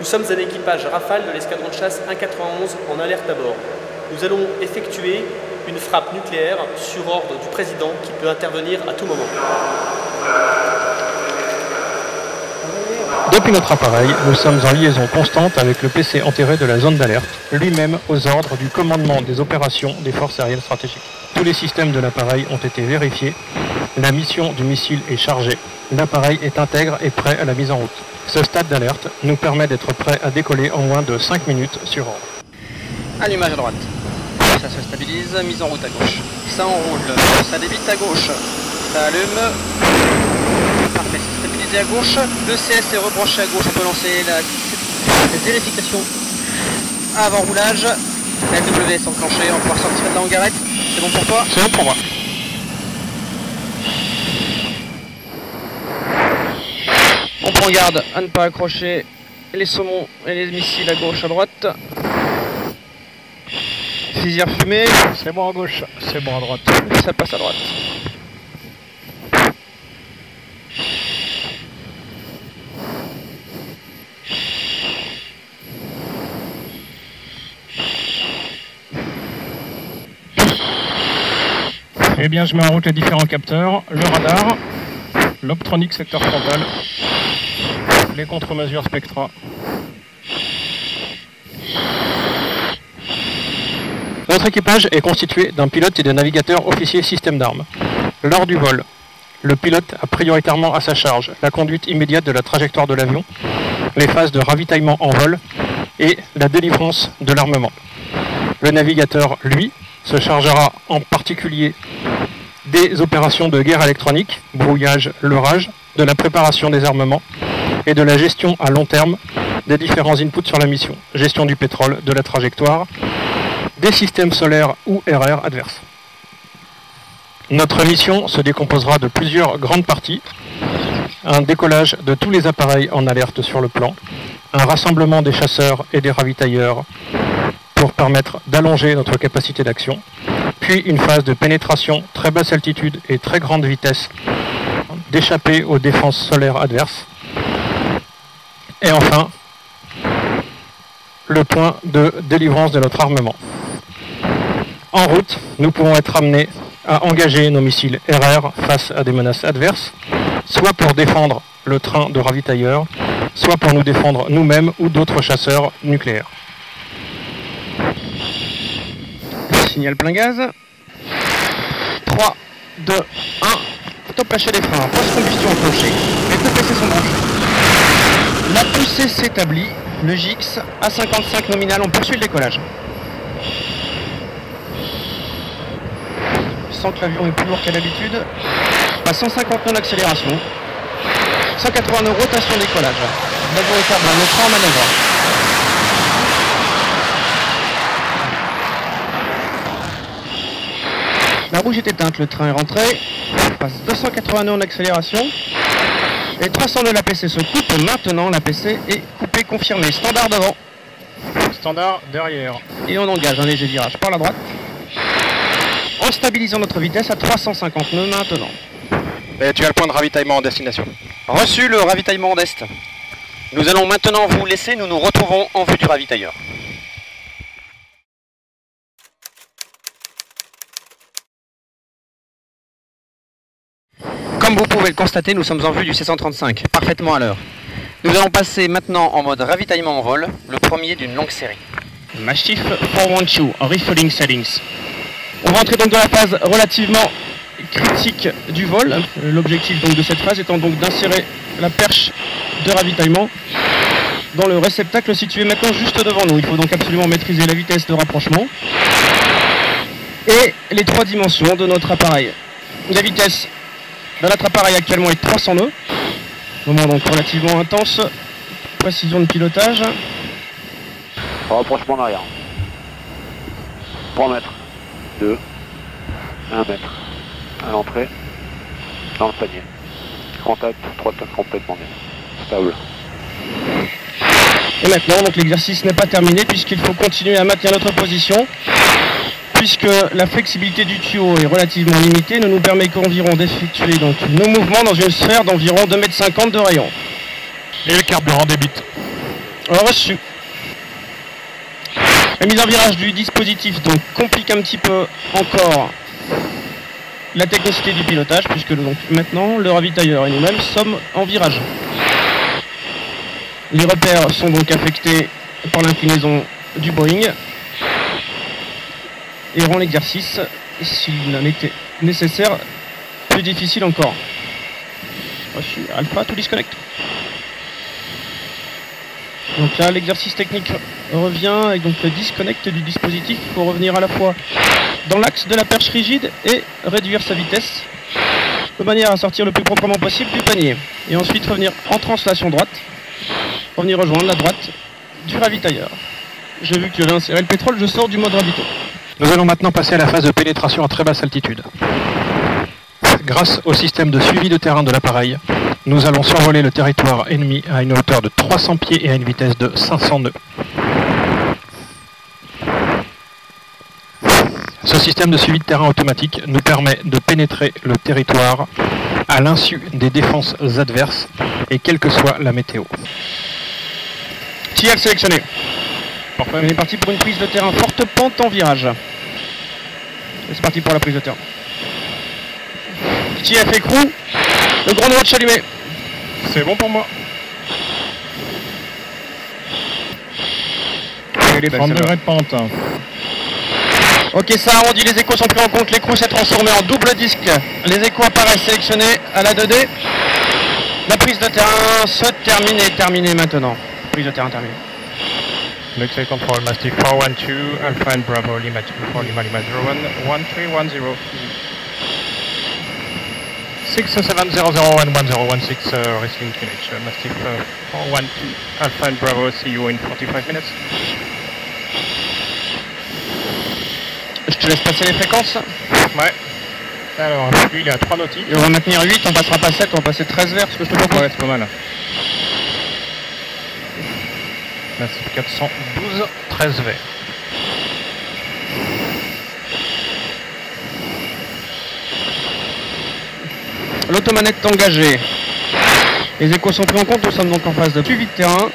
Nous sommes un équipage Rafale de l'escadron de chasse 191 en alerte à bord. Nous allons effectuer une frappe nucléaire sur ordre du président qui peut intervenir à tout moment. Depuis notre appareil, nous sommes en liaison constante avec le PC enterré de la zone d'alerte, lui-même aux ordres du commandement des opérations des forces aériennes stratégiques. Tous les systèmes de l'appareil ont été vérifiés, la mission du missile est chargée, l'appareil est intègre et prêt à la mise en route. Ce stade d'alerte nous permet d'être prêt à décoller en moins de 5 minutes sur ordre. Allumage à droite. Ça se stabilise, mise en route à gauche. Ça enroule, ça débite à gauche. Ça allume. Parfait, c'est stabilisé à gauche. Le CS est rebranché à gauche, on peut lancer la vérification avant roulage. La W est enclenchée, on va pouvoir sortir de la hangarette. C'est bon pour toi? C'est bon pour moi. On prend garde à ne pas accrocher les saumons et les missiles à gauche, à droite. Fusilière fumée. C'est bon à gauche, c'est bon à droite. Ça passe à droite. Eh bien, je mets en route les différents capteurs, le radar, l'optronique secteur frontal, les contre-mesures Spectra. Notre équipage est constitué d'un pilote et de navigateurs officiers système d'armes. Lors du vol, le pilote a prioritairement à sa charge la conduite immédiate de la trajectoire de l'avion, les phases de ravitaillement en vol et la délivrance de l'armement. Le navigateur, lui, se chargera en particulier des opérations de guerre électronique, brouillage, leurrage, de la préparation des armements et de la gestion à long terme des différents inputs sur la mission, gestion du pétrole, de la trajectoire, des systèmes solaires ou RR adverses. Notre mission se décomposera de plusieurs grandes parties. Un décollage de tous les appareils en alerte sur le plan, un rassemblement des chasseurs et des ravitailleurs pour permettre d'allonger notre capacité d'action, puis une phase de pénétration très basse altitude et très grande vitesse, d'échapper aux défenses solaires adverses, et enfin le point de délivrance de notre armement. En route, nous pourrons être amenés à engager nos missiles RR face à des menaces adverses, soit pour défendre le train de ravitailleurs, soit pour nous défendre nous-mêmes ou d'autres chasseurs nucléaires. Signal plein gaz. 3, 2, 1. Top lâcher les freins. Post-combustion enclenchée. Les deux PC sont branchés. La poussée s'établit. Le GX à 55 nominal. On poursuit le décollage. Je sens que l'avion est plus lourd qu'à l'habitude. À 150 nœuds d'accélération. 180 nœuds rotation décollage. L'avion est à blanc. Le train en manœuvre. La rouge est éteinte, le train est rentré, on passe 280 nœuds en accélération, et 300 nœuds, l'APC se coupe, maintenant l'APC est coupée, confirmée, standard devant. Standard derrière. Et on engage un léger virage par la droite, en stabilisant notre vitesse à 350 nœuds maintenant. Et tu as le point de ravitaillement en destination. Reçu le ravitaillement en est. Nous allons maintenant vous laisser, nous nous retrouvons en vue du ravitailleur. Comme vous pouvez le constater, nous sommes en vue du C-135, parfaitement à l'heure. Nous allons passer maintenant en mode ravitaillement en vol, le premier d'une longue série. Mastiff 412, refueling settings. On va entrer donc dans la phase relativement critique du vol. L'objectif donc de cette phase étant donc d'insérer la perche de ravitaillement dans le réceptacle situé maintenant juste devant nous. Il faut donc absolument maîtriser la vitesse de rapprochement et les 3 dimensions de notre appareil. La vitesse de notre appareil actuellement est de 300 nœuds. Moment donc relativement intense. Précision de pilotage. Rapprochement en arrière. 3 mètres. 2. 1 mètre. À l'entrée. Dans le panier. Contact. 3 tonnes complètement net. Stable. Et maintenant, donc l'exercice n'est pas terminé puisqu'il faut continuer à maintenir notre position. Puisque la flexibilité du tuyau est relativement limitée, ne nous permet qu'environ d'effectuer donc nos mouvements dans une sphère d'environ 2,50 m de rayon. Et le carburant débite. Reçu. La mise en virage du dispositif donc complique un petit peu encore la technicité du pilotage, puisque donc maintenant le ravitailleur et nous-mêmes sommes en virage. Les repères sont donc affectés par l'inclinaison du Boeing et rend l'exercice, s'il en était nécessaire, plus difficile encore. Reçu, Alpha, tout disconnect. Donc là, l'exercice technique revient avec donc le disconnect du dispositif. Il faut revenir à la fois dans l'axe de la perche rigide et réduire sa vitesse de manière à sortir le plus proprement possible du panier. Et ensuite revenir en translation droite, revenir rejoindre la droite du ravitailleur. J'ai vu que tu avais inséré le pétrole, je sors du mode ravito. Nous allons maintenant passer à la phase de pénétration à très basse altitude. Grâce au système de suivi de terrain de l'appareil, nous allons survoler le territoire ennemi à une hauteur de 300 pieds et à une vitesse de 500 nœuds. Ce système de suivi de terrain automatique nous permet de pénétrer le territoire à l'insu des défenses adverses et quelle que soit la météo. TIL sélectionné. Parfait. On est parti pour une prise de terrain forte pente en virage. Et c'est parti pour la prise de terrain. TF écrou. Le grand watch allumé. C'est bon pour moi. 30 degrés de pente. Ok, ça arrondit, les échos sont pris en compte, l'écrou s'est transformé en double disque. Les échos apparaissent sélectionnés à la 2D. La prise de terrain se termine et est terminée maintenant. Prise de terrain terminée. Luxury Control, Mastiff 412, Alpha and Bravo, Lima 24, Lima Lima 01, 1310. 6700111016 Wrestling QNH, Mastiff 412, Alpha and Bravo, see you in 45 minutes. Je te laisse passer les fréquences. Ouais. Alors, lui il est à 3 nautiques. Et on va maintenir 8, on passera pas 7, on va passer 13 vers, ce que je te propose. Ouais, c'est pas mal. Mastiff 412, 13 vers. L'automanette est engagée. Les échos sont pris en compte, nous sommes donc en phase de suivi de terrain.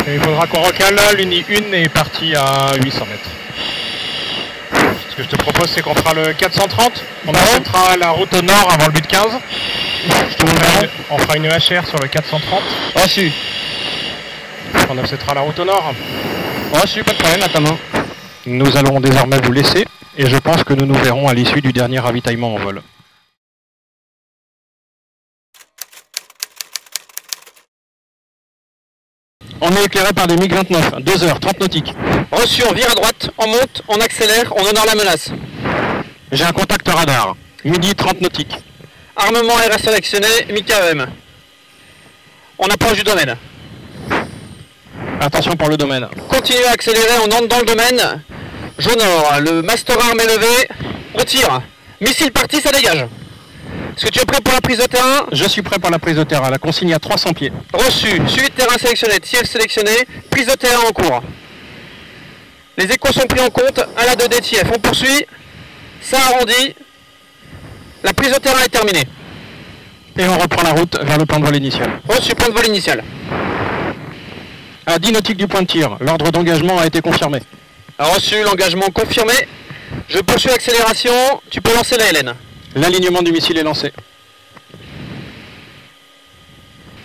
Et il faudra qu'on recale, l'Uni 1 est partie à 800 mètres. Ce que je te propose, c'est qu'on fera le 430, on affectera la route au nord avant le but 15. On fera une HR sur le 430. Reçu. On affectera la route au nord. Reçu, pas de problème, à ta main. Nous allons désormais vous laisser, et je pense que nous nous verrons à l'issue du dernier ravitaillement en vol. On est éclairé par des MiG-29, 2 heures, 30 nautiques. Reçu, on vire à droite, on monte, on accélère, on honore la menace. J'ai un contact radar, midi 30 nautiques. Armement RS sélectionné, MiG-KEM. On approche du domaine. Attention pour le domaine. Continuez à accélérer, on entre dans le domaine. J'honore, le master arm est levé, on tire. Missile parti, ça dégage. Est-ce que tu es prêt pour la prise de terrain? Je suis prêt pour la prise de terrain, la consigne à 300 pieds. Reçu, suivi de terrain sélectionné, TF sélectionné, prise de terrain en cours. Les échos sont pris en compte, à la 2D TF, on poursuit, ça arrondit, la prise de terrain est terminée. Et on reprend la route vers le point de vol initial. Reçu, point de vol initial. À 10 nautiques du point de tir, l'ordre d'engagement a été confirmé. Reçu, l'engagement confirmé. Je poursuis l'accélération, tu peux lancer la LN. L'alignement du missile est lancé.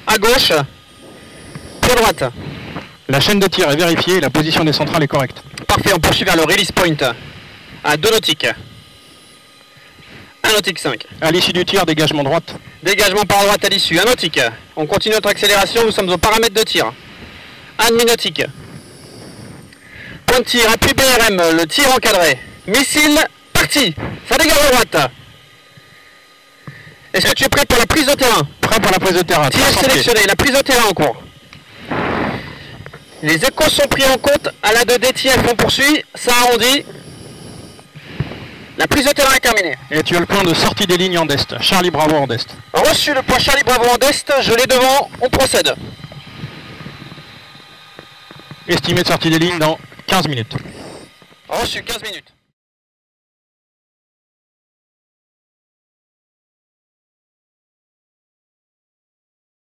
À gauche, puis à droite. La chaîne de tir est vérifiée et la position des centrales est correcte. Parfait, on poursuit vers le release point. À 2 nautiques. 1 nautique 5. À l'issue du tir, dégagement droite. Dégagement par droite à l'issue, 1 nautique. On continue notre accélération, nous sommes au paramètre de tir. 1,5 nautique. Point de tir, appui BRM, le tir encadré. Missile, parti. Ça dégage à droite. Est-ce que tu es prêt pour la prise de terrain? Prêt pour la prise de terrain. Tir sélectionné, la prise de terrain en cours. Les échos sont pris en compte, à la 2D TF on poursuit, ça arrondit. La prise de terrain est terminée. Et tu as le point de sortie des lignes en est. Charlie Bravo en est. Reçu le point Charlie Bravo en est, je l'ai devant, on procède. Estimé de sortie des lignes dans 15 minutes. Reçu 15 minutes.